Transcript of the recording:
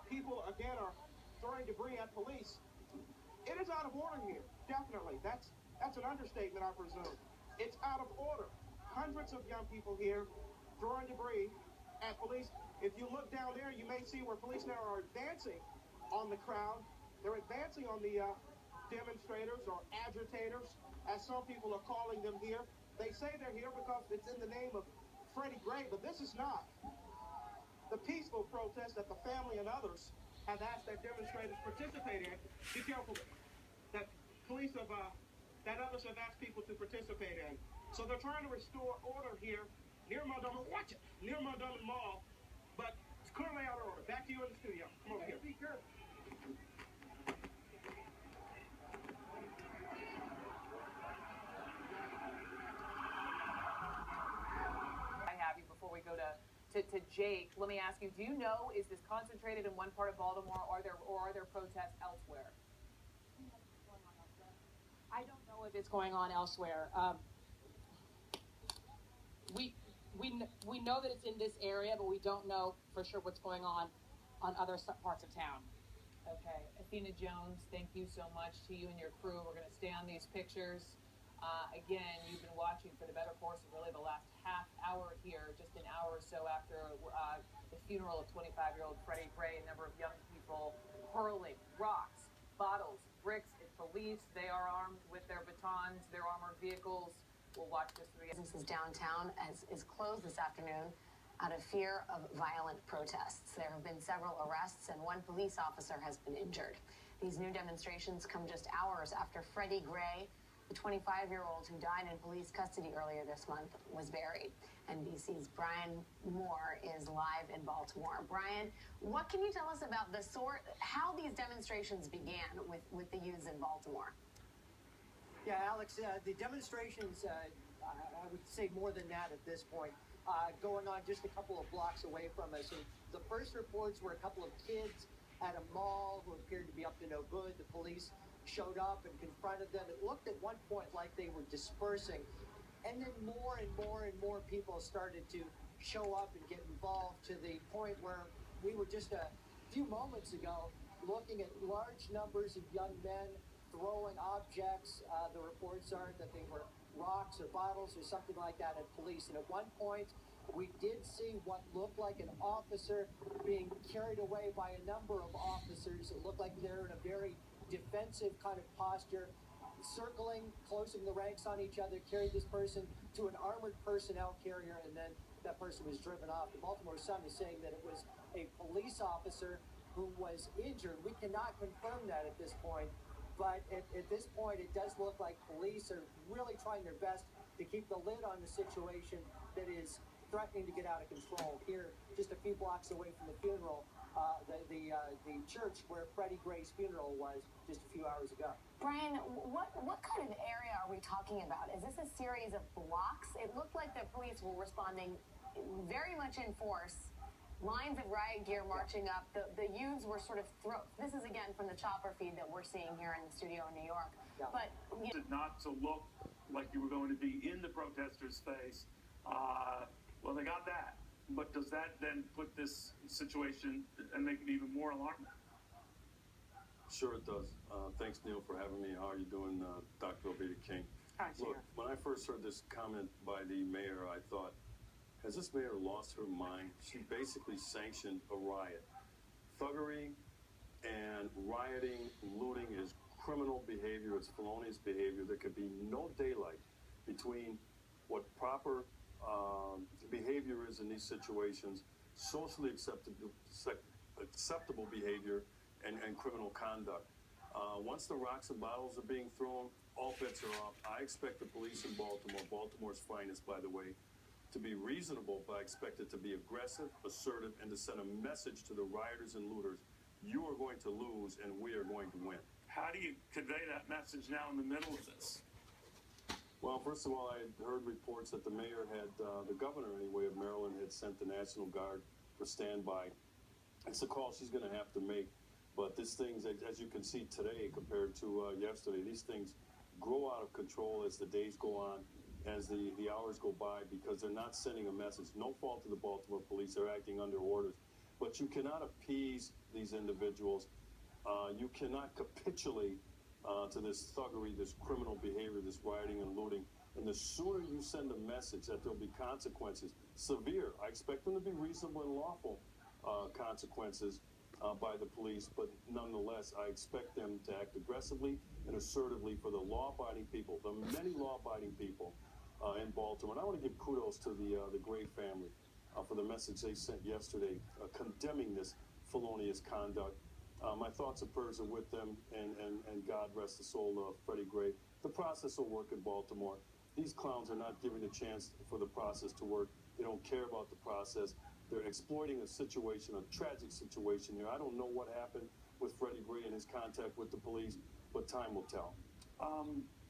people, again, are throwing debris at police. It is out of order here, definitely. That's an understatement, I presume. It's out of order. Hundreds of young people here throwing debris at police. If you look down there, you may see where police now are advancing on the crowd. They're advancing on the demonstrators or agitators, as some people are calling them here. They say they're here because it's in the name of Freddie Gray, but this is not the peaceful protest that the family and others have asked that demonstrators participate in. Be careful that police have, that others have asked people to participate in. So they're trying to restore order here near Montgomery, near Montgomery Mall, but it's clearly out of order. Back to you in the studio. Come over here. Be careful. Before we go to Jake, let me ask you, do you know, is this concentrated in one part of Baltimore, or are there protests elsewhere? I don't know if it's going on elsewhere. We know that it's in this area, but we don't know for sure what's going on other parts of town. Okay, Athena Jones, thank you so much to you and your crew. We're going to stay on these pictures. Again, you've been watching for the better course of really the last half hour here, just an hour or so after the funeral of 25-year-old Freddie Gray. A number of young people hurling rocks, bottles, bricks at police. They are armed with their batons, their armored vehicles. We'll watch this through. Businesses downtown is closed this afternoon out of fear of violent protests. There have been several arrests and one police officer has been injured. These new demonstrations come just hours after Freddie Gray, the 25-year-old who died in police custody earlier this month, was buried. NBC's Brian Moore is live in Baltimore. Brian, what can you tell us about how these demonstrations began with the youths in Baltimore? Yeah, Alex, the demonstrations, I would say more than that at this point, going on just a couple of blocks away from us. And the first reports were a couple of kids at a mall who appeared to be up to no good. The police showed up and confronted them. It looked at one point like they were dispersing. And then more and more and more people started to show up and get involved, to the point where we were just a few moments ago looking at large numbers of young men throwing objects. The reports are that they were rocks or bottles or something like that at police. And at one point, we did see what looked like an officer being carried away by a number of officers. It looked like they're in a very defensive kind of posture, circling, closing the ranks on each other, carried this person to an armored personnel carrier, and then that person was driven off. The Baltimore Sun is saying that it was a police officer who was injured. We cannot confirm that at this point, but at this point, it does look like police are really trying their best to keep the lid on the situation that is threatening to get out of control. Here, just a few blocks away from the funeral, the church where Freddie Gray's funeral was just a few hours ago. Brian, what kind of area are we talking about? Is this a series of blocks? It looked like the police were responding very much in force. Lines of riot gear marching up. The youths were sort of this is again from the chopper feed that we're seeing here in the studio in New York. Yeah. But not to look like you were going to be in the protesters' face. Well, they got that. But does that then put this situation and make it even more alarming? Sure it does. Thanks, Neil, for having me. How are you doing, Dr. Oveda King? Hi, Look, when I first heard this comment by the mayor, I thought, has this mayor lost her mind? She basically sanctioned a riot. Thuggery and rioting, looting is criminal behavior. It's felonious behavior. There could be no daylight between what proper behavior is in these situations, socially acceptable behavior, and criminal conduct. Once the rocks and bottles are being thrown, all bets are off. I expect the police in Baltimore's finest, by the way, to be reasonable, but I expect it to be aggressive, assertive, and to send a message to the rioters and looters: you are going to lose and we are going to win. How do you convey that message now in the middle of this? Well, first of all, I had heard reports that the mayor had, the governor anyway of Maryland, had sent the National Guard for standby. It's a call she's going to have to make. But these things, as you can see today compared to yesterday, these things grow out of control as the days go on, as the hours go by, because they're not sending a message. No fault to the Baltimore police. They're acting under orders. but you cannot appease these individuals. You cannot capitulate to this thuggery, this criminal behavior, this rioting and looting. And the sooner you send a message that there'll be consequences, severe, I expect them to be reasonable and lawful consequences by the police, but nonetheless, I expect them to act aggressively and assertively for the law-abiding people, the many law-abiding people in Baltimore. And I want to give kudos to the Gray family for the message they sent yesterday condemning this felonious conduct. My thoughts and prayers are with them, and God rest the soul of Freddie Gray. The process will work in Baltimore. These clowns are not giving a chance for the process to work. They don't care about the process. They're exploiting a situation, a tragic situation here. I don't know what happened with Freddie Gray and his contact with the police, but time will tell.